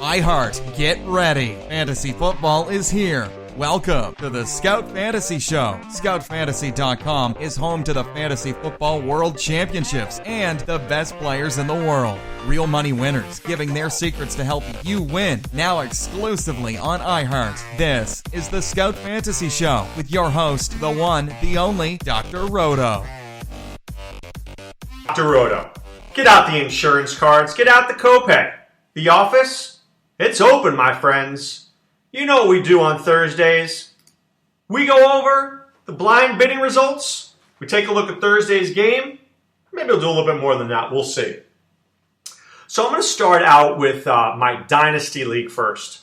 iHeart, get ready. Fantasy football is here. Welcome to the Scout Fantasy Show. ScoutFantasy.com is home to the Fantasy Football World Championships and the best players in the world. Real money winners giving their secrets to help you win. Now exclusively on iHeart. This is the Scout Fantasy Show with your host, the one, the only, Dr. Roto. Dr. Roto. Get out the insurance cards. Get out the copay. The office? It's open, my friends. You know what we do on Thursdays. We go over the blind bidding results. We take a look at Thursday's game. Maybe we'll do a little bit more than that. We'll see. So I'm going to start out with my Dynasty League first.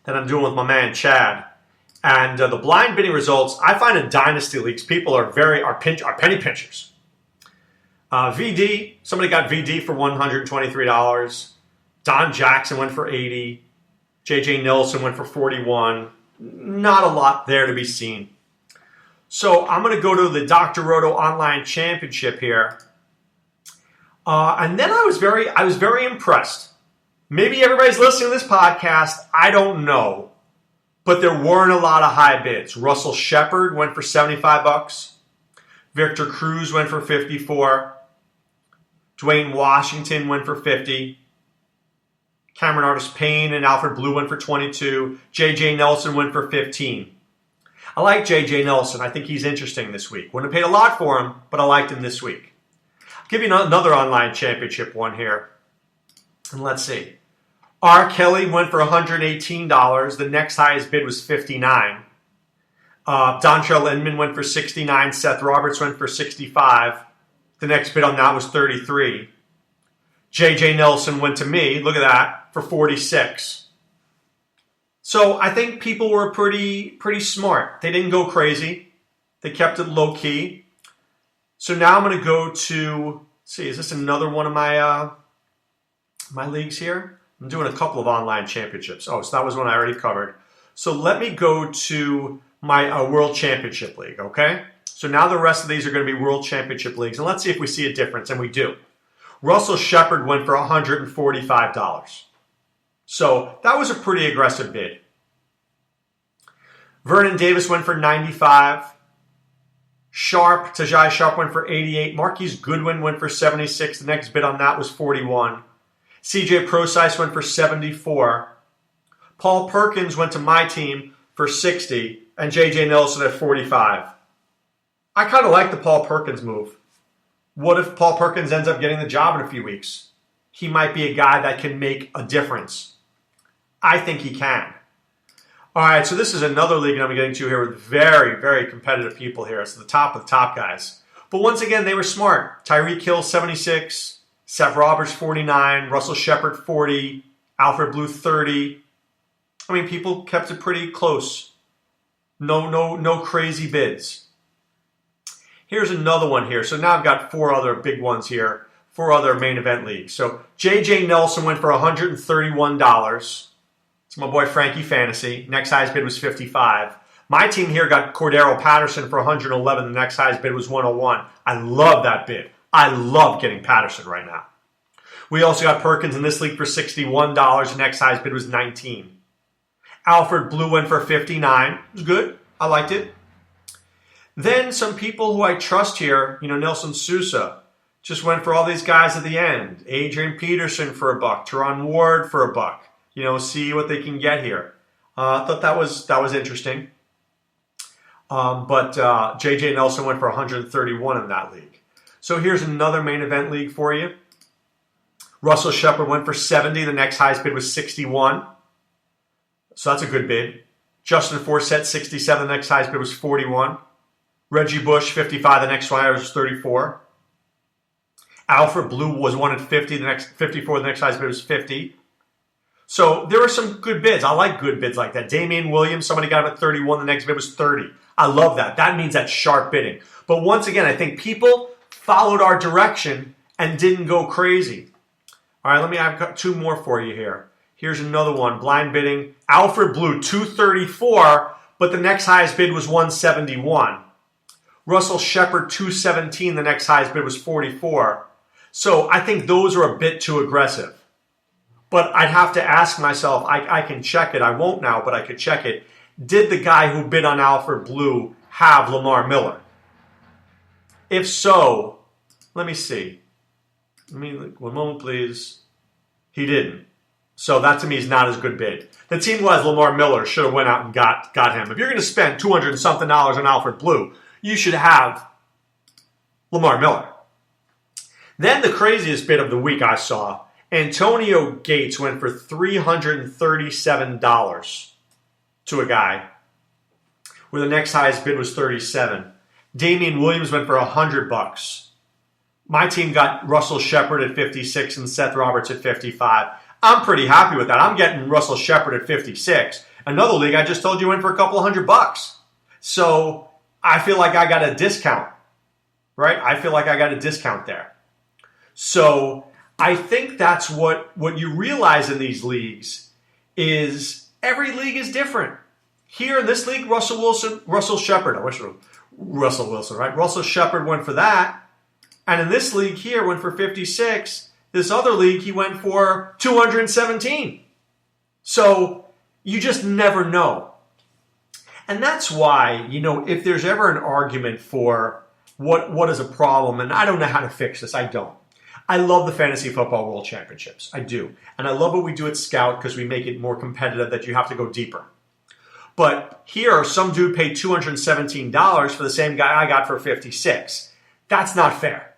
That I'm doing with my man Chad. And the blind bidding results, I find in Dynasty Leagues, people are penny pinchers. VD, somebody got VD for $123. Don Jackson went for $80. JJ Nelson went for $41. Not a lot there to be seen. So I'm going to go to the Dr. Roto Online Championship here. And then I was very impressed. Maybe everybody's listening to this podcast. I don't know. But there weren't a lot of high bids. Russell Shepard went for $75. Victor Cruz went for $54. Dwayne Washington went for $50. Cameron Artis-Payne and Alfred Blue went for $22. J.J. Nelson went for $15. I like J.J. Nelson. I think he's interesting this week. Wouldn't have paid a lot for him, but I liked him this week. I'll give you another online championship one here. And let's see. R. Kelly went for $118. The next highest bid was $59. Dontrell Inman went for $69. Seth Roberts went for $65. The next bid on that was $33. J.J. Nelson went to me, look at that, for $46. So I think people were pretty smart. They didn't go crazy. They kept it low key. So now I'm going to go to, see, is this another one of my my leagues here? I'm doing a couple of online championships. Oh, so that was one I already covered. So let me go to my World Championship League, okay? So now the rest of these are going to be World Championship Leagues. And let's see if we see a difference, and we do. Russell Shepard went for $145. So that was a pretty aggressive bid. Vernon Davis went for $95. Tajay Sharp went for $88. Marquise Goodwin went for $76. The next bid on that was $41. CJ Prosise went for $74. Paul Perkins went to my team for $60. And JJ Nelson at $45. I kind of like the Paul Perkins move. What if Paul Perkins ends up getting the job in a few weeks? He might be a guy that can make a difference. I think he can. All right, so this is another league I'm getting to here with very, very competitive people here. It's the top of the top guys. But once again, they were smart. Tyreek Hill, 76. Seth Roberts, 49. Russell Shepard, 40. Alfred Blue, 30. I mean, people kept it pretty close. No crazy bids. Here's another one here. So now I've got four other big ones here, four other main event leagues. So J.J. Nelson went for $131. It's my boy Frankie Fantasy. Next highest bid was $55. My team here got Cordero Patterson for $111. The next highest bid was $101. I love that bid. I love getting Patterson right now. We also got Perkins in this league for $61. The next highest bid was $19. Alfred Blue went for $59. It was good. I liked it. Then some people who I trust here, Nelson Sousa, just went for all these guys at the end. Adrian Peterson for $1. Teron Ward for $1. See what they can get here. I thought that was interesting. But J.J. Nelson went for $131 in that league. So here's another main event league for you. Russell Shepard went for $70. The next highest bid was $61. So that's a good bid. Justin Forsett, $67. The next highest bid was $41. Reggie Bush, $55. The next highest was $34. Alfred Blue was one at $50. The next $54. The next highest bid was $50. So there were some good bids. I like good bids like that. Damian Williams, somebody got him at $31. The next bid was $30. I love that. That means that's sharp bidding. But once again, I think people followed our direction and didn't go crazy. All right, I've got two more for you here. Here's another one, blind bidding. Alfred Blue, $234, but the next highest bid was $171. Russell Shepard, $217, the next highest bid was $44. So I think those are a bit too aggressive. But I'd have to ask myself, I can check it. I won't now, but I could check it. Did the guy who bid on Alfred Blue have Lamar Miller? If so, let me see. One moment, please. He didn't. So that to me is not as good bid. The team who has Lamar Miller should have went out and got him. If you're going to spend $200 and something on Alfred Blue, you should have Lamar Miller. Then the craziest bid of the week I saw, Antonio Gates went for $337 to a guy, where the next highest bid was $37. Damian Williams went for $100. My team got Russell Shepard at $56 and Seth Roberts at $55. I'm pretty happy with that. I'm getting Russell Shepard at $56. Another league I just told you went for a couple $100. So I feel like I got a discount, right? I feel like I got a discount there. So I think that's what you realize in these leagues is every league is different. Here in this league, Russell Shepard, right? Russell Shepard went for that. And in this league here, went for 56. This other league, he went for 217. So you just never know. And that's why, if there's ever an argument for what is a problem, and I don't know how to fix this, I don't. I love the Fantasy Football World Championships. I do. And I love what we do at Scout because we make it more competitive that you have to go deeper. But here, some dude paid $217 for the same guy I got for 56. That's not fair.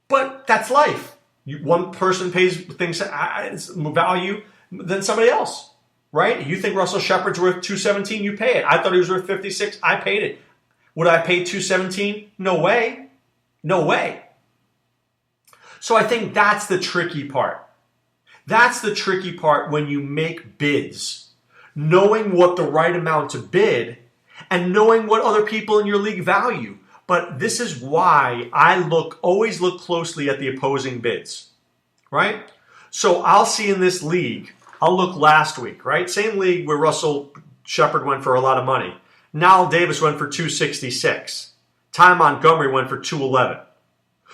But that's life. One person pays things value than somebody else, right? You think Russell Shepard's worth $217, you pay it. I thought he was worth 56, I paid it. Would I pay $217? No way. No way. So I think that's the tricky part. That's the tricky part when you make bids. Knowing what the right amount to bid and knowing what other people in your league value. But this is why I always look closely at the opposing bids, right? So I'll see in this league, I'll look last week, right? Same league where Russell Shepard went for a lot of money. Nile Davis went for $266. Ty Montgomery went for $211.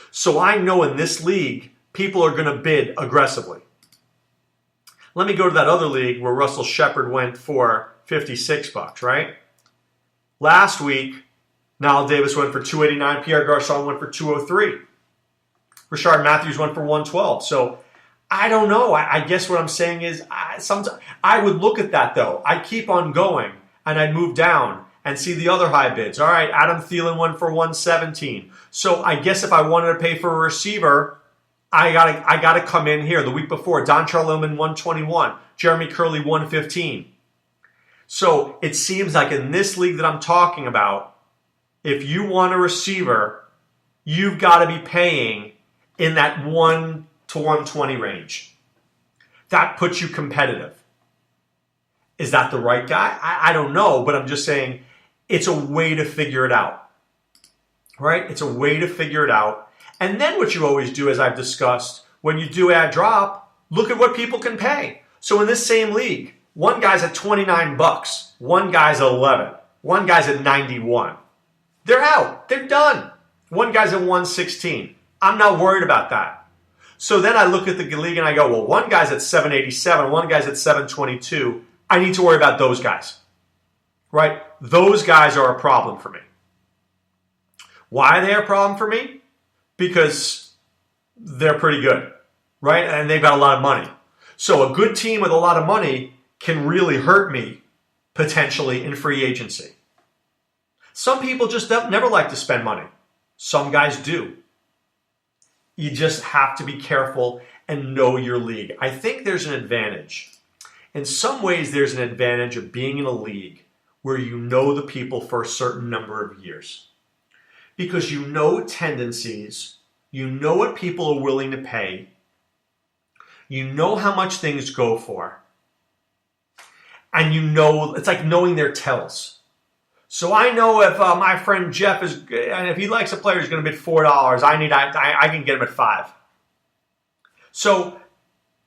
So I know in this league, people are going to bid aggressively. Let me go to that other league where Russell Shepard went for $56, right? Last week, Nile Davis went for $289. Pierre Garçon went for $203. Rashard Matthews went for $112. So I don't know. I guess what I'm saying is sometimes I would look at that, though. I'd keep on going, and I'd move down and see the other high bids. All right, Adam Thielen went for $117. So I guess if I wanted to pay for a receiver, I gotta come in here. The week before, Dontrell Inman $121. Jeremy Curley $115. So it seems like in this league that I'm talking about, if you want a receiver, you've got to be paying in that 1 to 120 range. That puts you competitive. Is that the right guy? I don't know, but I'm just saying it's a way to figure it out. Right? It's a way to figure it out. And then what you always do, as I've discussed, when you do add drop, look at what people can pay. So in this same league, one guy's at $29, one guy's at 11, one guy's at 91. They're out. They're done. One guy's at 116. I'm not worried about that. So then I look at the league and I go, well, one guy's at 787, one guy's at 722. I need to worry about those guys. Right? Those guys are a problem for me. Why are they a problem for me? Because they're pretty good. Right? And they've got a lot of money. So a good team with a lot of money can really hurt me potentially in free agency. Some people just never like to spend money. Some guys do. You just have to be careful and know your league. I think there's an advantage. In some ways, there's an advantage of being in a league where you know the people for a certain number of years. Because you know tendencies, you know what people are willing to pay, you know how much things go for, and you know, it's like knowing their tells. So I know if my friend Jeff is, and if he likes a player who's going to bid $4, I can get him at $5. So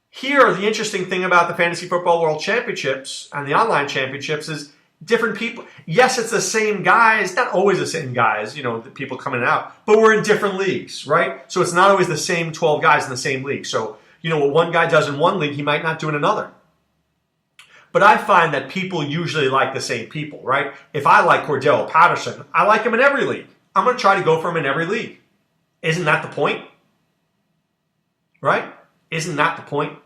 here, the interesting thing about the Fantasy Football World Championships and the online championships is different people. Yes, it's the same guys, not always the same guys, the people coming out, but we're in different leagues, right? So it's not always the same 12 guys in the same league. So What one guy does in one league, he might not do in another. But I find that people usually like the same people, right? If I like Cordell Patterson, I like him in every league. I'm going to try to go for him in every league. Isn't that the point? Right? Isn't that the point?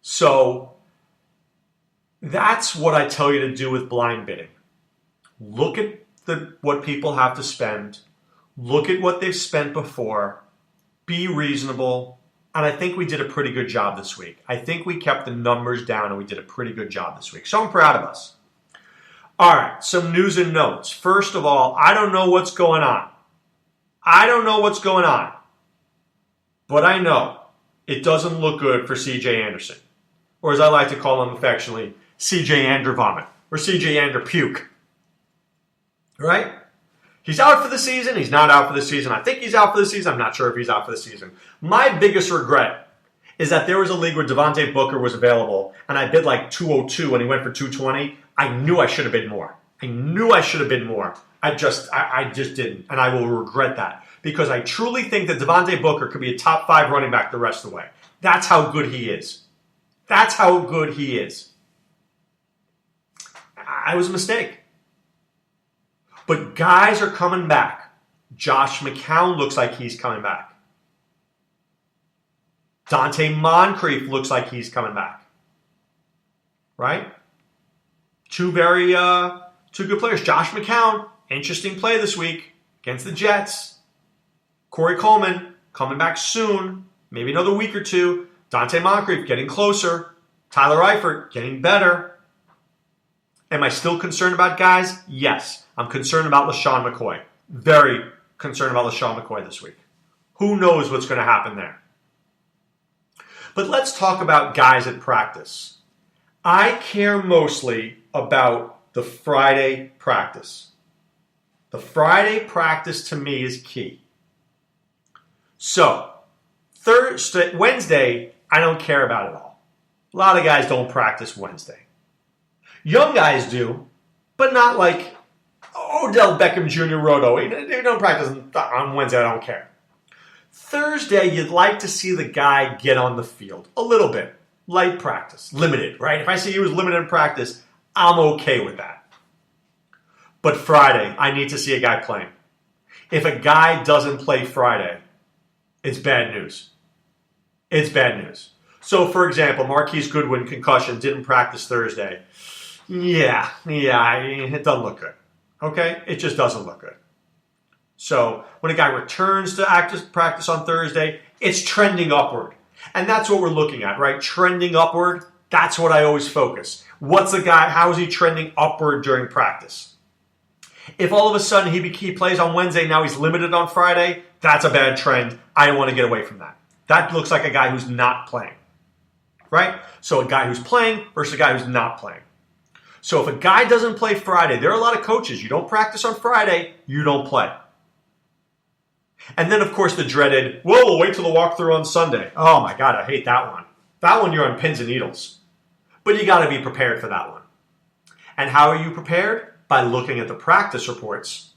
So that's what I tell you to do with blind bidding. Look at what people have to spend. Look at what they've spent before. Be reasonable. And I think we did a pretty good job this week. I think we kept the numbers down and we did a pretty good job this week. So I'm proud of us. All right, some news and notes. First of all, I don't know what's going on. But I know it doesn't look good for C.J. Anderson. Or as I like to call him affectionately, C.J. Ander Vomit. Or C.J. Ander Puke. Right? He's out for the season. He's not out for the season. I think he's out for the season. I'm not sure if he's out for the season. My biggest regret is that there was a league where Devontae Booker was available, and I bid like 202 and he went for 220. I knew I should have bid more. I just didn't, and I will regret that because I truly think that Devontae Booker could be a top 5 running back the rest of the way. That's how good he is. I was a mistake. But guys are coming back. Josh McCown looks like he's coming back. Dante Moncrief looks like he's coming back. Right? Two good players. Josh McCown, interesting play this week against the Jets. Corey Coleman, coming back soon. Maybe another week or two. Dante Moncrief, getting closer. Tyler Eifert, getting better. Am I still concerned about guys? Yes. I'm concerned about LaShawn McCoy. Very concerned about LaShawn McCoy this week. Who knows what's going to happen there? But let's talk about guys at practice. I care mostly about the Friday practice. The Friday practice to me is key. So, Wednesday, I don't care about at all. A lot of guys don't practice Wednesday. Young guys do, but not like Odell Beckham Jr. Roto. They don't practice on Wednesday. I don't care. Thursday, you'd like to see the guy get on the field a little bit. Light practice. Limited, right? If I see he was limited in practice, I'm okay with that. But Friday, I need to see a guy playing. If a guy doesn't play Friday, it's bad news. So, for example, Marquise Goodwin, concussion, didn't practice Thursday. Yeah, it doesn't look good. Okay? It just doesn't look good. So, when a guy returns to practice on Thursday, it's trending upward. And that's what we're looking at, right? Trending upward, that's what I always focus. What's the guy, how is he trending upward during practice? If all of a sudden he plays on Wednesday, now he's limited on Friday, that's a bad trend. I don't want to get away from that. That looks like a guy who's not playing, right? So a guy who's playing versus a guy who's not playing. So if a guy doesn't play Friday, there are a lot of coaches. You don't practice on Friday, you don't play. And then, of course, the dreaded, we'll wait till the walkthrough on Sunday. Oh, my God, I hate that one. That one, you're on pins and needles. But you got to be prepared for that one. And how are you prepared? By looking at the practice reports.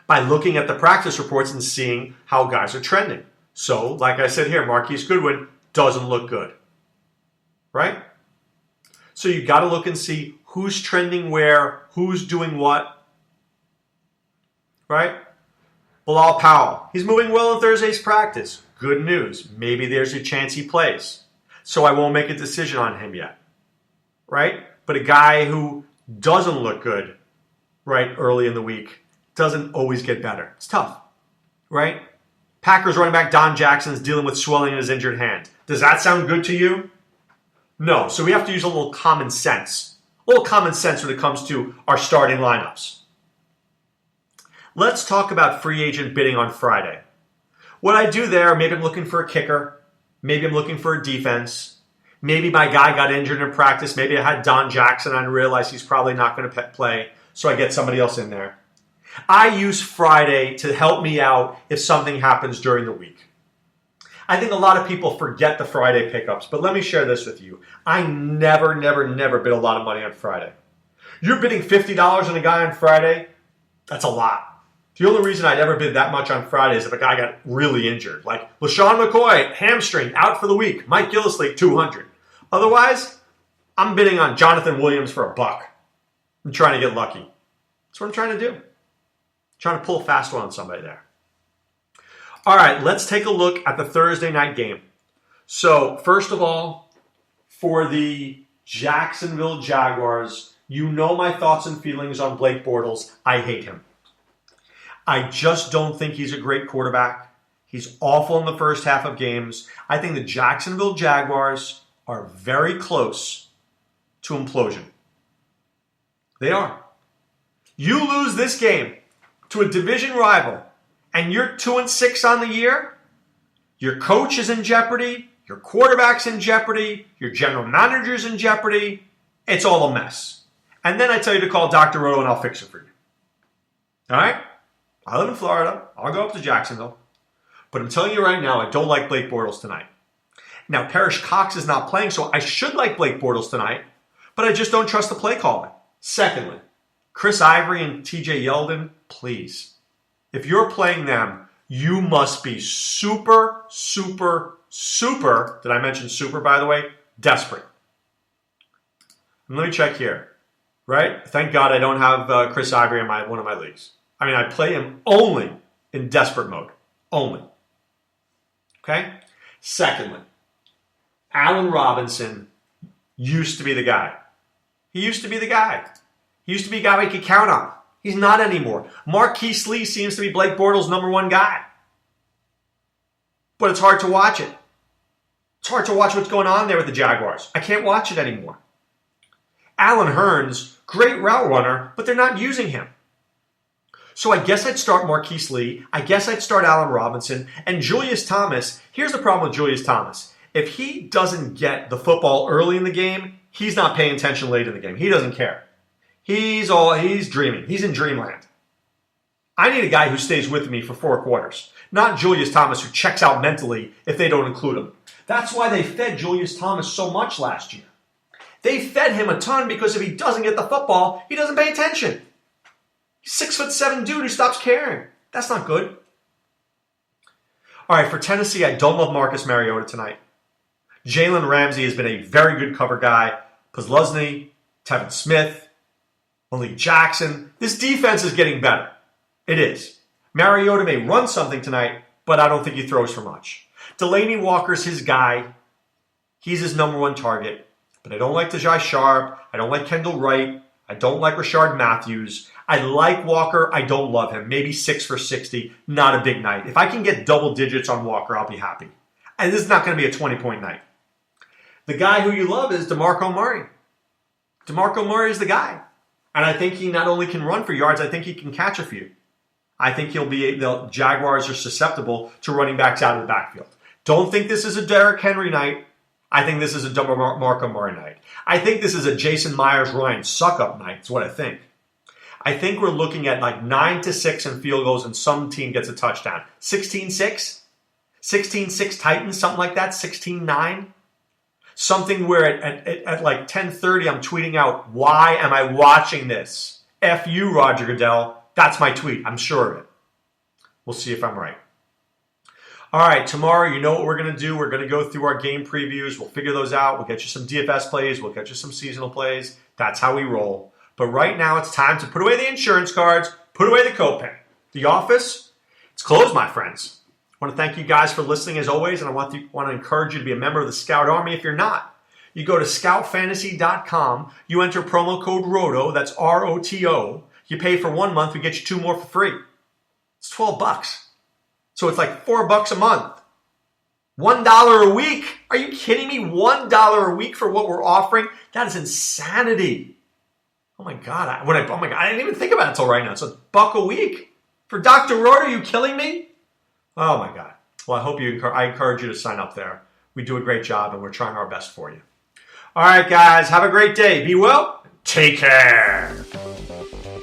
By looking at the practice reports and seeing how guys are trending. So, like I said here, Marquise Goodwin doesn't look good. Right? So you got to look and see who's trending where, who's doing what. Right? Bilal Powell, he's moving well in Thursday's practice. Good news. Maybe there's a chance he plays. So I won't make a decision on him yet. Right? But a guy who doesn't look good, right, early in the week, doesn't always get better. It's tough. Right? Packers running back Don Jackson's dealing with swelling in his injured hand. Does that sound good to you? No. So we have to use a little common sense. A little common sense when it comes to our starting lineups. Let's talk about free agent bidding on Friday. What I do there, maybe I'm looking for a kicker. Maybe I'm looking for a defense. Maybe my guy got injured in practice. Maybe I had Don Jackson and I realized he's probably not going to play, so I get somebody else in there. I use Friday to help me out if something happens during the week. I think a lot of people forget the Friday pickups, but let me share this with you. I never bid a lot of money on Friday. You're bidding $50 on a guy on Friday? That's a lot. The only reason I'd ever bid that much on Friday is if a guy got really injured. Like LaShawn McCoy, hamstring, out for the week. Mike Gillislee, 200. Otherwise, I'm bidding on Jonathan Williams for $1. I'm trying to get lucky. That's what I'm trying to do. Trying to pull a fast one on somebody there. All right, let's take a look at the Thursday night game. So, first of all, for the Jacksonville Jaguars, you know my thoughts and feelings on Blake Bortles. I hate him. I just don't think he's a great quarterback. He's awful in the first half of games. I think the Jacksonville Jaguars are very close to implosion. They are. You lose this game to a division rival, and you're 2-6 on the year, your coach is in jeopardy, your quarterback's in jeopardy, your general manager's in jeopardy. It's all a mess. And then I tell you to call Dr. Roto and I'll fix it for you. All right? I live in Florida. I'll go up to Jacksonville. But I'm telling you right now, I don't like Blake Bortles tonight. Now, Parrish Cox is not playing, so I should like Blake Bortles tonight, but I just don't trust the play calling. Secondly, Chris Ivory and TJ Yeldon, please. If you're playing them, you must be super, did I mention super, by the way? Desperate. And let me check here. Right? Thank God I don't have Chris Ivory in one of my leagues. I mean, I play him only in desperate mode. Only. Okay? Secondly, Allen Robinson used to be the guy. He used to be the guy. He used to be a guy we could count on. He's not anymore. Marquise Lee seems to be Blake Bortles' number one guy. But it's hard to watch it. It's hard to watch what's going on there with the Jaguars. I can't watch it anymore. Allen Hurns, great route runner, but they're not using him. So I guess I'd start Marquise Lee. I guess I'd start Allen Robinson. And Julius Thomas, here's the problem with Julius Thomas. If he doesn't get the football early in the game, he's not paying attention late in the game. He doesn't care. He's dreaming. He's in dreamland. I need a guy who stays with me for 4 quarters, not Julius Thomas who checks out mentally if they don't include him. That's why they fed Julius Thomas so much last year. They fed him a ton because if he doesn't get the football, he doesn't pay attention. He's 6'7" dude who stops caring. That's not good. All right, for Tennessee, I don't love Marcus Mariota tonight. Jalen Ramsey has been a very good cover guy. Posluszny, Tevin Smith, Malik Jackson. This defense is getting better. It is. Mariota may run something tonight, but I don't think he throws for much. Delaney Walker's his guy. He's his number one target. But I don't like Tajay Sharp. I don't like Kendall Wright. I don't like Rashard Matthews. I like Walker. I don't love him. Maybe 6 for 60. Not a big night. If I can get double digits on Walker, I'll be happy. And this is not going to be a 20-point night. The guy who you love is DeMarco Murray. DeMarco Murray is the guy. And I think he not only can run for yards, I think he can catch a few. I think the Jaguars are susceptible to running backs out of the backfield. Don't think this is a Derrick Henry night. I think this is a DeMarco Murray night. I think this is a Jason Myers-Ryan suck-up night. That's what I think. I think we're looking at like 9-6 in field goals and some team gets a touchdown. 16-6? 16-6 Titans, something like that? 16-9? Something where at like 10:30 I'm tweeting out, why am I watching this? F you, Roger Goodell. That's my tweet. I'm sure of it. We'll see if I'm right. All right, tomorrow, you know what we're going to do. We're going to go through our game previews. We'll figure those out. We'll get you some DFS plays. We'll get you some seasonal plays. That's how we roll. But right now, it's time to put away the insurance cards, put away the copay. The office, it's closed, my friends. I want to thank you guys for listening as always, and I want to encourage you to be a member of the Scout Army if you're not. You go to scoutfantasy.com. You enter promo code ROTO. That's ROTO. You pay for 1 month. We get you 2 more for free. It's $12. So it's like $4 a month. $1 a week. Are you kidding me? $1 a week for what we're offering? That is insanity. Oh my God. I didn't even think about it until right now. It's $1 a week. For Dr. Roto, are you killing me? Oh my God. Well, I encourage you to sign up there. We do a great job and we're trying our best for you. All right, guys. Have a great day. Be well. Take care.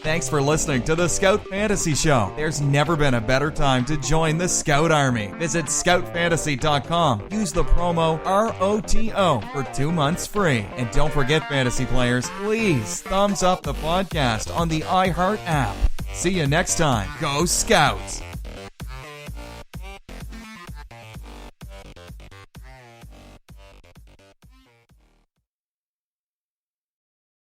Thanks for listening to the Scout Fantasy Show. There's never been a better time to join the Scout Army. Visit scoutfantasy.com. Use the promo ROTO for 2 months free. And don't forget, fantasy players, please thumbs up the podcast on the iHeart app. See you next time. Go Scouts!